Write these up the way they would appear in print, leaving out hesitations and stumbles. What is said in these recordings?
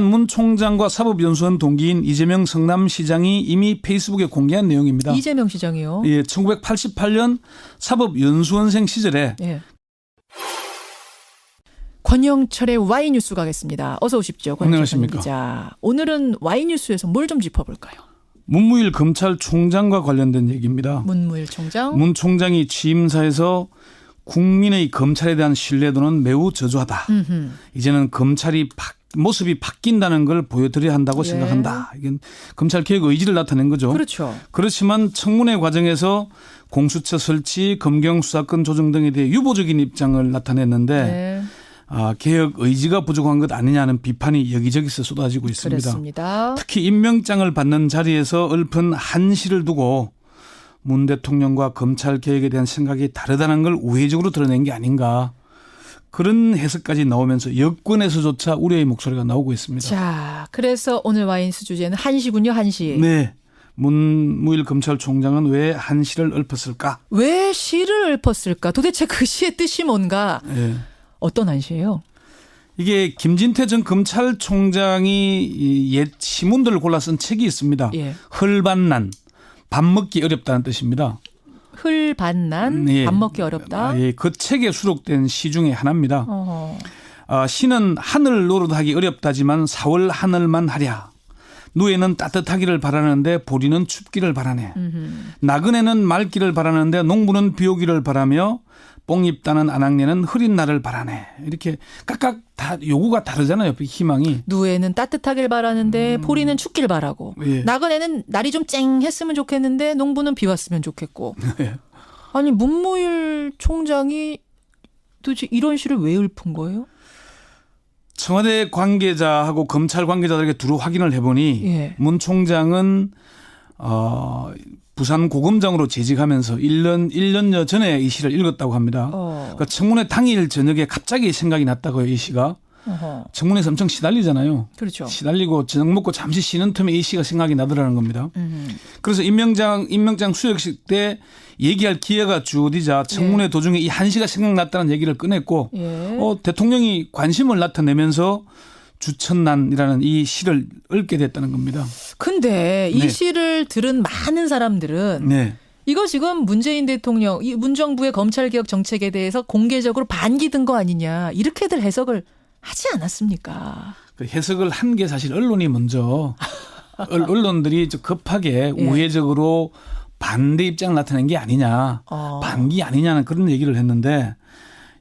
문 총장과 사법연수원 동기인 이재명 성남시장이 이미 페이스북에 공개한 내용입니다. 이재명 시장이요? 예, 1988년 사법연수원생 시절에 예. 권영철의 Y뉴스 가겠습니다. 어서 오십시오. 안녕하십니까. 기자. 오늘은 Y뉴스에서 뭘 좀 짚어볼까요? 문무일 검찰총장과 관련된 얘기입니다. 문무일 총장. 문 총장이 취임사에서 국민의 검찰에 대한 신뢰도는 매우 저조하다. 이제는 검찰이 모습이 바뀐다는 걸 보여드려야 한다고 예. 생각한다. 이건 검찰 개혁 의지를 나타낸 거죠. 그렇죠. 그렇지만 청문회 과정에서 공수처 설치, 검경 수사권 조정 등에 대해 유보적인 입장을 나타냈는데 네. 개혁 의지가 부족한 것 아니냐는 비판이 여기저기서 쏟아지고 있습니다. 그렇습니다. 특히 임명장을 받는 자리에서 읊은 한시를 두고 문 대통령과 검찰 개혁에 대한 생각이 다르다는 걸 우회적으로 드러낸 게 아닌가. 그런 해석까지 나오면서 여권에서조차 우려의 목소리가 나오고 있습니다. 자, 그래서 오늘 Y뉴스 주제는 한시군요. 한시. 네. 문무일 검찰총장은 왜 한시를 읊었을까? 왜 시를 읊었을까? 도대체 그 시의 뜻이 뭔가? 네. 어떤 한시예요? 이게 김진태 전 검찰총장이 옛 시문들을 골라 쓴 책이 있습니다. 예. 헐반난, 밥 먹기 어렵다는 뜻입니다. 흘반난, 예. 밥 먹기 어렵다. 예, 그 책에 수록된 시 중에 하나입니다. 어허. 시는 하늘 노릇하기 어렵다지만 4월 하늘만 하랴. 누에는 따뜻하기를 바라는데 보리는 춥기를 바라네. 나그네는 맑기를 바라는데 농부는 비 오기를 바라며 뽕 입다는 아낙네는 흐린 날을 바라네. 이렇게 각각 다 요구가 다르잖아요. 희망이. 누에는 따뜻하길 바라는데 보리는 춥길 바라고. 예. 나그네는 날이 좀 쨍했으면 좋겠는데 농부는 비 왔으면 좋겠고. 예. 아니 문무일 총장이 도대체 이런 시를 왜 읊은 거예요? 청와대 관계자하고 검찰 관계자들에게 두루 확인을 해보니 예. 문 총장은 부산 고검장으로 재직하면서 1년여 전에 이 시를 읽었다고 합니다. 그러니까 청문회 당일 저녁에 갑자기 생각이 났다고요. 이 시가. 어허. 청문회에서 엄청 시달리잖아요. 그렇죠. 시달리고 저녁 먹고 잠시 쉬는 틈에 이 시가 생각이 나더라는 겁니다. 그래서 임명장 수여식 때 얘기할 기회가 주어지자 청문회 예. 도중에 이 한시가 생각났다는 얘기를 꺼냈고 예. 대통령이 관심을 나타내면서 주천난이라는 이 시를 읊게 됐다는 겁니다. 근데 이 네. 시를 들은 많은 사람들은 네. 이거 지금 문재인 대통령, 이 문정부의 검찰개혁 정책에 대해서 공개적으로 반기든 거 아니냐 이렇게들 해석을 하지 않았습니까? 그 해석을 한 게 사실 언론이 먼저 언론들이 급하게 예. 우회적으로 반대 입장을 나타낸 게 아니냐, 반기 아니냐는 그런 얘기를 했는데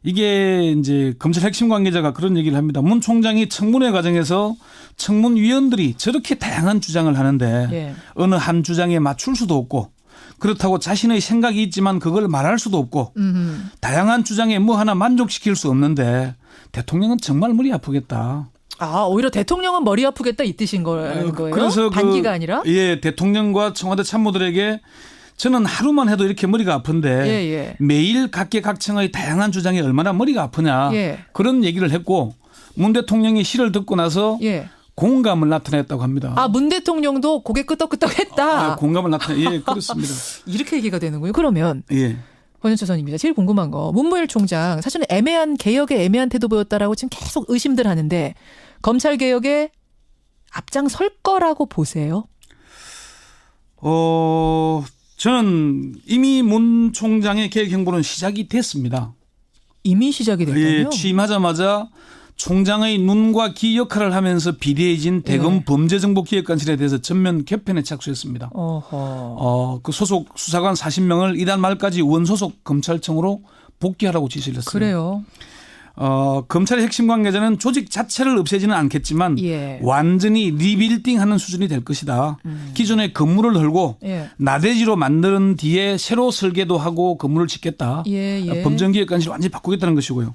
이게 이제 검찰 핵심 관계자가 그런 얘기를 합니다. 문 총장이 청문회 과정에서 청문위원들이 저렇게 다양한 주장을 하는데 예. 어느 한 주장에 맞출 수도 없고 그렇다고 자신의 생각이 있지만 그걸 말할 수도 없고 다양한 주장에 뭐 하나 만족시킬 수 없는데 대통령은 정말 머리 아프겠다. 오히려 대통령은 머리 아프겠다 이 뜻인 거예요? 그래서 반기가 아니라? 예, 대통령과 청와대 참모들에게 저는 하루만 해도 이렇게 머리가 아픈데 예. 매일 각계각층의 다양한 주장에 얼마나 머리가 아프냐 예. 그런 얘기를 했고 문 대통령이 시를 듣고 나서 예. 공감을 나타냈다고 합니다. 문 대통령도 고개 끄덕끄덕했다. 공감을 예, 그렇습니다. 이렇게 얘기가 되는군요. 그러면 예. 권영철 선임입니다. 제일 궁금한 거 문무일 총장 사실은 개혁에 애매한 태도 보였다라고 지금 계속 의심들 하는데 검찰 개혁에 앞장설 거라고 보세요? 저는 이미 문 총장의 개혁 행보는 시작이 됐습니다. 이미 시작이 됐군요. 예, 취임하자마자 총장의 눈과 귀 역할을 하면서 비대해진 대검 범죄정보기획관실에 대해서 전면 개편에 착수했습니다. 그 소속 수사관 40명을 이달 말까지 원소속 검찰청으로 복귀하라고 지시를 했습니다. 그래요. 검찰의 핵심 관계자는 조직 자체를 없애지는 않겠지만 예. 완전히 리빌딩하는 수준이 될 것이다. 기존의 건물을 헐고 예. 나대지로 만든 뒤에 새로 설계도 하고 건물을 짓겠다. 예. 범정기획관실을 완전히 바꾸겠다는 것이고요.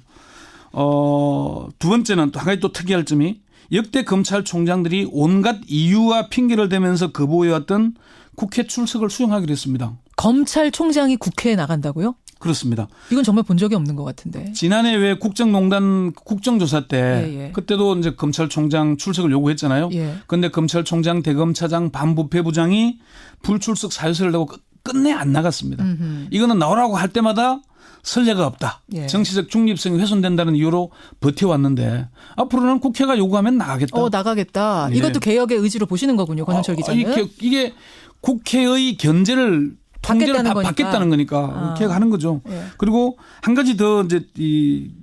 두 번째는 또 한 가지 또 특이할 점이 역대 검찰총장들이 온갖 이유와 핑계를 대면서 거부해왔던 국회 출석을 수용하기로 했습니다. 검찰총장이 국회에 나간다고요? 그렇습니다. 이건 정말 본 적이 없는 것 같은데. 지난해 왜 국정농단 국정조사 때 예. 그때도 이제 검찰총장 출석을 요구했잖아요. 예. 그런데 검찰총장, 대검차장, 반부패부장이 불출석 사유서를 내고 끝내 안 나갔습니다. 이거는 나오라고 할 때마다 선례가 없다. 예. 정치적 중립성이 훼손된다는 이유로 버텨왔는데 앞으로는 국회가 요구하면 나가겠다. 나가겠다. 예. 이것도 개혁의 의지로 보시는 거군요. 권영철 기자는. 이게 국회의 견제를 통제를 받겠다는 거니까. 받겠다는 거니까 개혁하는 거죠. 예. 그리고 한 가지 더 이제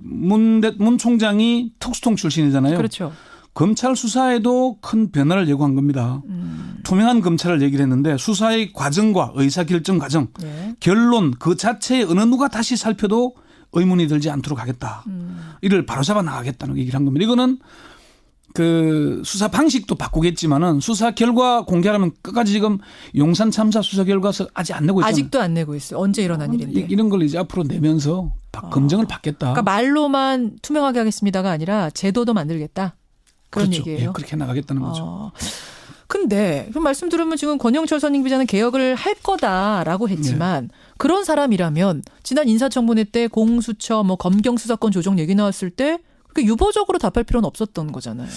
문 총장이 특수통 출신이잖아요. 그렇죠. 검찰 수사에도 큰 변화를 예고한 겁니다. 투명한 검찰을 얘기를 했는데 수사의 과정과 의사결정 과정, 예. 결론 그 자체에 어느 누가 다시 살펴도 의문이 들지 않도록 하겠다. 이를 바로잡아 나가겠다는 얘기를 한 겁니다. 이거는 그 수사 방식도 바꾸겠지만은 수사 결과 공개하면 끝까지 지금 용산 참사 수사 결과서 아직 안 내고 있잖아요. 아직도 안 내고 있어요. 언제 일어난 일인데. 이런 걸 이제 앞으로 내면서 검증을 받겠다. 그러니까 말로만 투명하게 하겠습니다가 아니라 제도도 만들겠다. 그런 그렇죠. 얘기예요. 예, 그렇게 나가겠다는 거죠. 근데 그 말씀 들으면 지금 권영철 선임 기자는 개혁을 할 거다라고 했지만 그런 사람이라면 지난 인사청문회 때 공수처 뭐 검경 수사권 조정 얘기 나왔을 때 그렇게 유보적으로 답할 필요는 없었던 거잖아요.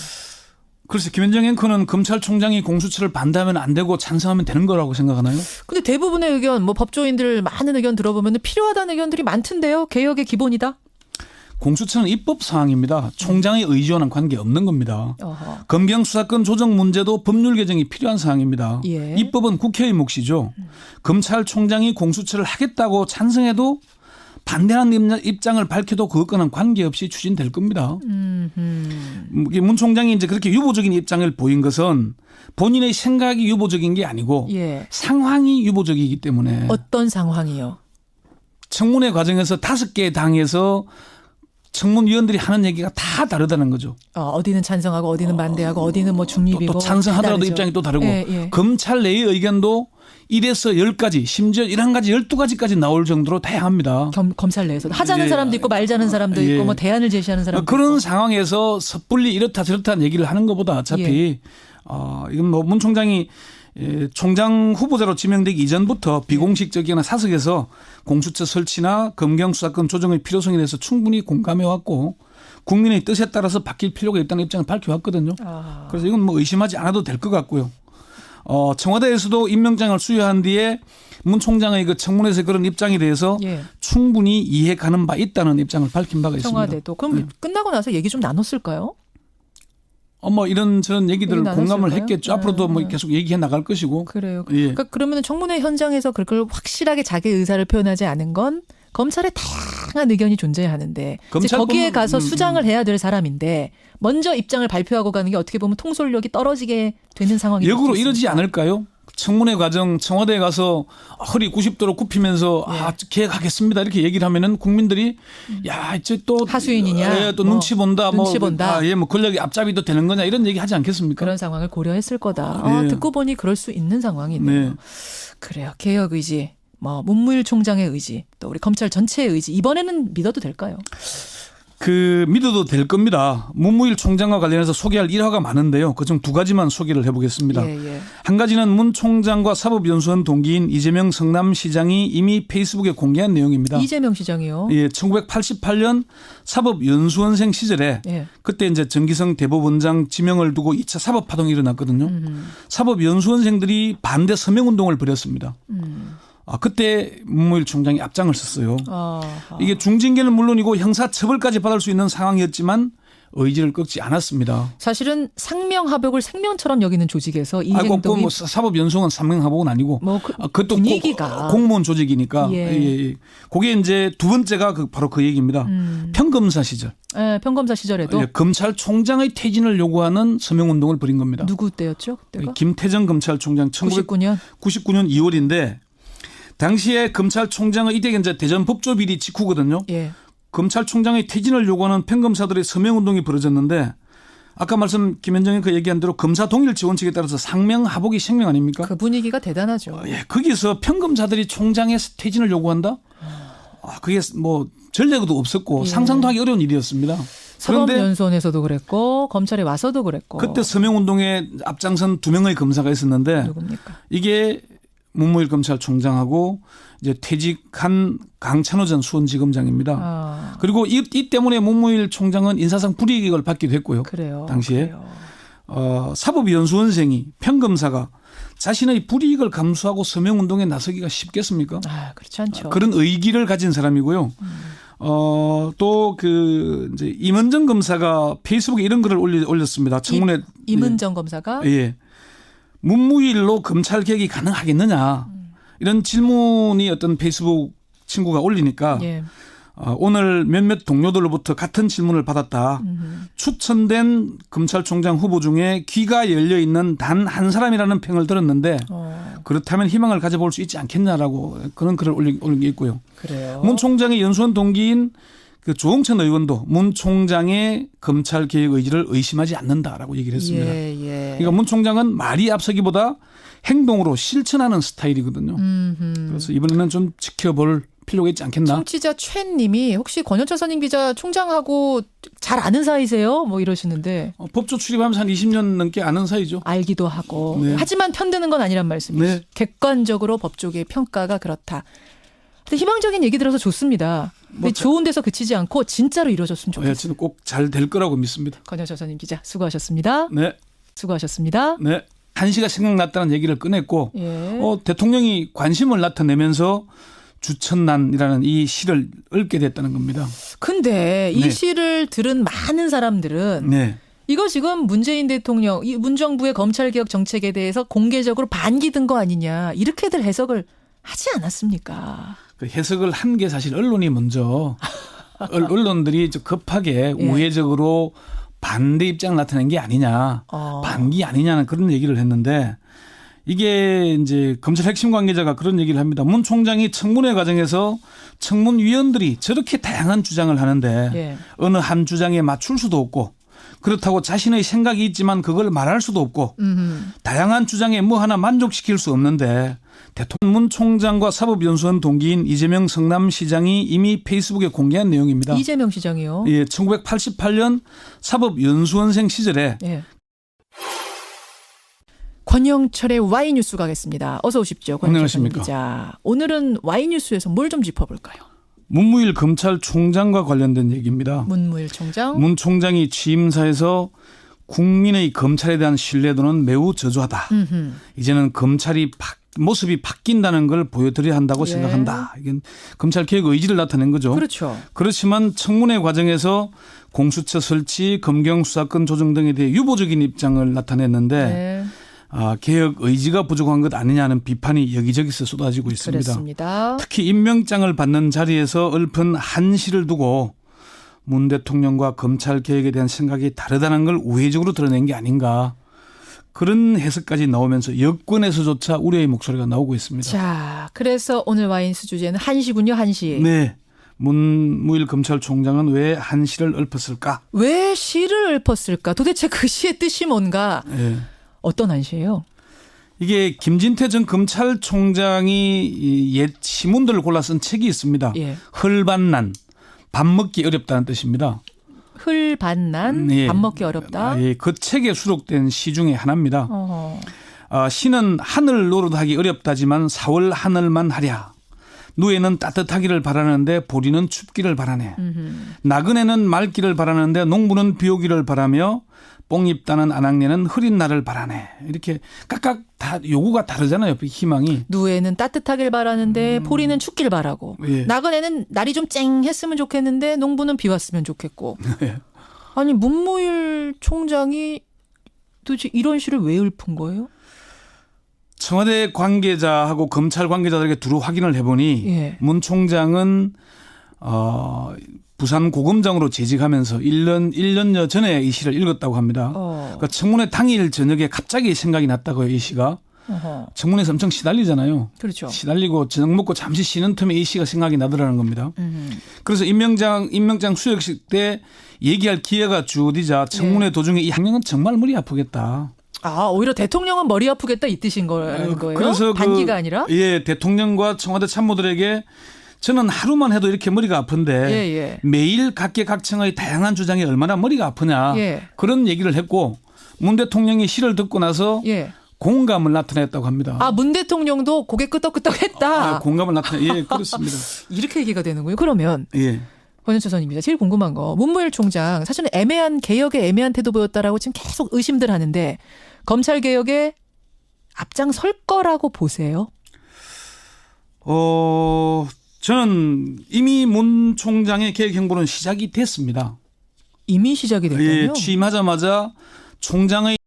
그래서 김현정 앵커는 검찰총장이 공수처를 반대하면 안 되고 찬성하면 되는 거라고 생각하나요? 근데 대부분의 의견, 뭐 법조인들 많은 의견 들어보면 필요하다는 의견들이 많던데요. 개혁의 기본이다. 공수처는 입법 사항입니다. 총장의 의지와는 관계없는 겁니다. 어허. 검경 수사권 조정 문제도 법률 개정이 필요한 사항입니다. 예. 입법은 국회의 몫이죠. 검찰총장이 공수처를 하겠다고 찬성해도 반대하는 입장을 밝혀도 그것과는 관계없이 추진될 겁니다. 문 총장이 이제 그렇게 유보적인 입장을 보인 것은 본인의 생각이 유보적인 게 아니고 예. 상황이 유보적이기 때문에 어떤 상황이요? 청문회 과정에서 5개의 당에서 청문위원들이 하는 얘기가 다 다르다는 거죠. 어디는 찬성하고 어디는 반대하고 어디는 뭐 중립이고 또 찬성하더라도 다르죠. 입장이 또 다르고 예, 예. 검찰 내의 의견도 1에서 10가지 심지어 11가지 12가지까지 나올 정도로 다양합니다. 검찰 내에서도 하자는 예. 사람도 있고 말자는 사람도 있고 예. 뭐 대안을 제시하는 사람도 그런 있고. 상황에서 섣불리 이렇다 저렇다는 얘기를 하는 것보다 어차피 이건 뭐 문 총장이 총장 후보자로 지명되기 이전부터 비공식적이나 사석에서 공수처 설치나 검경 수사권 조정의 필요성에 대해서 충분히 공감해 왔고 국민의 뜻에 따라서 바뀔 필요가 있다는 입장을 밝혀왔거든요. 그래서 이건 뭐 의심하지 않아도 될 것 같고요. 청와대에서도 임명장을 수여한 뒤에 문 총장의 그 청문회에서 그런 입장에 대해서 예. 충분히 이해 가는 바 있다는 입장을 밝힌 바가 있습니다. 청와대도. 그럼 끝나고 나서 얘기 좀 나눴을까요? 뭐 이런 저런 얘기들을 얘기 나눴을까요? 공감을 했겠죠. 앞으로도 뭐 계속 얘기해 나갈 것이고. 그래요. 예. 그러니까 그러면 청문회 현장에서 그걸 확실하게 자기 의사를 표현하지 않은 건 검찰의 다양한 의견이 존재하는데 이제 거기에 가서 수장을 해야 될 사람인데 먼저 입장을 발표하고 가는 게 어떻게 보면 통솔력이 떨어지게 되는 상황이 역으로 될 수 이러지 있습니까? 않을까요? 청문회 과정 청와대에 가서 허리 90도로 굽히면서 계획하겠습니다 이렇게 얘기를 하면은 국민들이 야 이제 또 하수인이냐 또 눈치 본다 눈치 본다. 뭐 권력이 앞잡이도 되는 거냐 이런 얘기 하지 않겠습니까? 그런 상황을 고려했을 거다. 예. 듣고 보니 그럴 수 있는 상황이네요. 네. 그래요. 개혁 의지, 뭐 문무일 총장의 의지, 또 우리 검찰 전체의 의지 이번에는 믿어도 될까요? 믿어도 될 겁니다. 문무일 총장과 관련해서 소개할 일화가 많은데요. 그중 2가지만 소개를 해보겠습니다. 예. 한 가지는 문 총장과 사법연수원 동기인 이재명 성남시장이 이미 페이스북에 공개한 내용입니다. 이재명 시장이요. 예, 1988년 사법연수원생 시절에 예. 그때 이제 정기성 대법원장 지명을 두고 2차 사법파동이 일어났거든요. 사법연수원생들이 반대 서명운동을 벌였습니다. 그때 문무일 총장이 앞장을 섰어요. 이게 중징계는 물론이고 형사처벌까지 받을 수 있는 상황이었지만 의지를 꺾지 않았습니다. 사실은 상명하복을 생명처럼 여기는 조직에서 이 꼭 행동이 뭐 사법연수원 상명하복은 아니고 뭐 그것도 분위기가 공무원 조직이니까 예. 그게 이제 2번째가 바로 그 얘기입니다. 평검사 시절. 예, 평검사 시절에도 검찰총장의 퇴진을 요구하는 서명운동을 벌인 겁니다. 누구 때였죠? 그때가? 김태정 검찰총장 99년 2월인데 당시에 검찰총장의 이때 이제 대전 법조비리 직후거든요. 예. 검찰총장의 퇴진을 요구하는 평검사들의 서명운동이 벌어졌는데 아까 김현정이 그 얘기한 대로 검사 동일치 원칙에 따라서 상명하복이 생명 아닙니까? 그 분위기가 대단하죠. 거기서 평검사들이 총장의 퇴진을 요구한다? 그게 뭐 전례도 없었고 상상도 하기 어려운 일이었습니다. 그런데 사법연수원에서도 그랬고 검찰에 와서도 그랬고. 그때 서명운동에 앞장선 2명의 검사가 있었는데 누굽니까? 이게 문무일 검찰총장하고 이제 퇴직한 강찬호 전 수원지검장입니다. 그리고 이 때문에 문무일 총장은 인사상 불이익을 받기도 했고요. 그래요. 당시에. 그래요. 사법연수원생이 평검사가 자신의 불이익을 감수하고 서명운동에 나서기가 쉽겠습니까? 아, 그렇지 않죠. 그런 의기를 가진 사람이고요. 또 이제 임은정 검사가 페이스북에 이런 글을 올렸습니다. 청문회 임은정 검사가 예. 문무일로 검찰 개혁이 가능하겠느냐 이런 질문이 어떤 페이스북 친구가 올리니까 예. 오늘 몇몇 동료들로부터 같은 질문을 받았다. 추천된 검찰총장 후보 중에 귀가 열려 있는 단 한 사람이라는 평을 들었는데 그렇다면 희망을 가져볼 수 있지 않겠냐라고 그런 글을 올린 게 있고요. 그래요. 문 총장의 연수원 동기인 그 조홍천 의원도 문 총장의 검찰 개혁 의지를 의심하지 않는다라고 얘기를 했습니다. 예. 그러니까 문 총장은 말이 앞서기보다 행동으로 실천하는 스타일이거든요. 그래서 이번에는 좀 지켜볼 필요가 있지 않겠나. 청취자 최님이 혹시 권영철 선임 기자 총장하고 잘 아는 사이세요? 뭐 이러시는데. 법조 출입하면서 한 20년 넘게 아는 사이죠. 알기도 하고. 네. 하지만 편드는 건 아니란 말씀이죠. 네. 객관적으로 법조계의 평가가 그렇다. 근데 희망적인 얘기 들어서 좋습니다. 근데 좋은 데서 그치지 않고 진짜로 이루어졌으면 좋겠어요. 저는 꼭 잘 될 거라고 믿습니다. 권영철 선임 기자 수고하셨습니다. 네. 수고하셨습니다. 네. 한시가 생각났다는 얘기를 꺼냈고 예. 대통령이 관심을 나타내면서 주천난이라는 이 시를 읊게 됐다는 겁니다. 근데 이 네. 시를 들은 많은 사람들은 네. 이거 지금 문재인 대통령, 이 문정부의 검찰개혁 정책에 대해서 공개적으로 반기든 거 아니냐 이렇게들 해석을 하지 않았습니까? 그 해석을 한 게 사실 언론이 먼저 언론들이 좀 급하게 예. 우회적으로 반대 입장을 나타낸 게 아니냐, 반기 아니냐는 그런 얘기를 했는데 이게 이제 검찰 핵심 관계자가 그런 얘기를 합니다. 문 총장이 청문회 과정에서 청문위원들이 저렇게 다양한 주장을 하는데 예. 어느 한 주장에 맞출 수도 없고 그렇다고 자신의 생각이 있지만 그걸 말할 수도 없고 다양한 주장에 뭐 하나 만족시킬 수 없는데 대통령 문 총장과 사법연수원 동기인 이재명 성남시장이 이미 페이스북에 공개한 내용입니다. 이재명 시장이요? 예, 1988년 사법연수원생 시절에 예. 권영철의 Y뉴스 가겠습니다. 어서 오십시오. 권영철 안녕하십니까. 기자. 오늘은 Y뉴스에서 뭘 좀 짚어볼까요? 문무일 검찰총장과 관련된 얘기입니다. 문무일 총장. 문 총장이 취임사에서 국민의 검찰에 대한 신뢰도는 매우 저조하다. 이제는 검찰이 모습이 바뀐다는 걸 보여드려야 한다고 예. 생각한다. 이건 검찰 개혁 의지를 나타낸 거죠. 그렇죠. 그렇지만 청문회 과정에서 공수처 설치, 검경 수사권 조정 등에 대해 유보적인 입장을 나타냈는데 네. 개혁 의지가 부족한 것 아니냐는 비판이 여기저기서 쏟아지고 있습니다. 그렇습니다. 특히 임명장을 받는 자리에서 읊은 한시를 두고 문 대통령과 검찰 개혁에 대한 생각이 다르다는 걸 우회적으로 드러낸 게 아닌가. 그런 해석까지 나오면서 여권에서조차 우려의 목소리가 나오고 있습니다. 자, 그래서 오늘 Y뉴스 주제는 한시군요. 한시. 네. 문무일 검찰총장은 왜 한시를 읊었을까? 왜 시를 읊었을까? 도대체 그 시의 뜻이 뭔가? 네. 어떤 한시예요? 이게 김진태 전 검찰총장이 옛 시문들을 골라 쓴 책이 있습니다. 예. 헐반난, 밥 먹기 어렵다는 뜻입니다. 흘반난, 예. 밥 먹기 어렵다. 예. 그 책에 수록된 시 중에 하나입니다. 시는 하늘 노릇하기 어렵다지만 4월 하늘만 하랴. 누에는 따뜻하기를 바라는데 보리는 춥기를 바라네. 나그네는 맑기를 바라는데 농부는 비 오기를 바라며 뽕잎 따는 아낙네는 흐린 날을 바라네. 이렇게 각각 다 요구가 다르잖아요. 희망이. 누에는 따뜻하길 바라는데 보리는 춥길 바라고. 예. 나그네는 날이 좀 쨍했으면 좋겠는데 농부는 비 왔으면 좋겠고. 예. 아니 문무일 총장이 도대체 이런 시를 왜 읊은 거예요? 청와대 관계자하고 검찰 관계자들에게 두루 확인을 해보니 예. 문 총장은 부산 고검장으로 재직하면서 1년여 전에 이 시를 읽었다고 합니다. 그러니까 청문회 당일 저녁에 갑자기 생각이 났다고요. 이 시가. 청문회에서 엄청 시달리잖아요. 그렇죠. 시달리고 저녁 먹고 잠시 쉬는 틈에 이 시가 생각이 나더라는 겁니다. 그래서 임명장 수여식 때 얘기할 기회가 주어지자 청문회 예. 도중에 이 학령은 정말 머리 아프겠다. 아, 오히려 대통령은 머리 아프겠다 이 뜻인 거예요? 그래서 반기가 아니라? 예, 대통령과 청와대 참모들에게 저는 하루만 해도 이렇게 머리가 아픈데 예. 매일 각계각층의 다양한 주장이 얼마나 머리가 아프냐 예. 그런 얘기를 했고 문 대통령이 시를 듣고 나서 예. 공감을 나타냈다고 합니다. 아, 문 대통령도 고개 끄덕끄덕했다. 공감을 나타내. 예, 그렇습니다. 이렇게 얘기가 되는군요. 그러면 예. 권현철 선임입니다. 제일 궁금한 거 문무일 총장 사실은 애매한 개혁에 애매한 태도 보였다라고 지금 계속 의심들 하는데 검찰 개혁에 앞장설 거라고 보세요? 저는 이미 문 총장의 개혁 행보는 시작이 됐습니다. 이미 시작이 됐군요. 예, 취임하자마자 총장의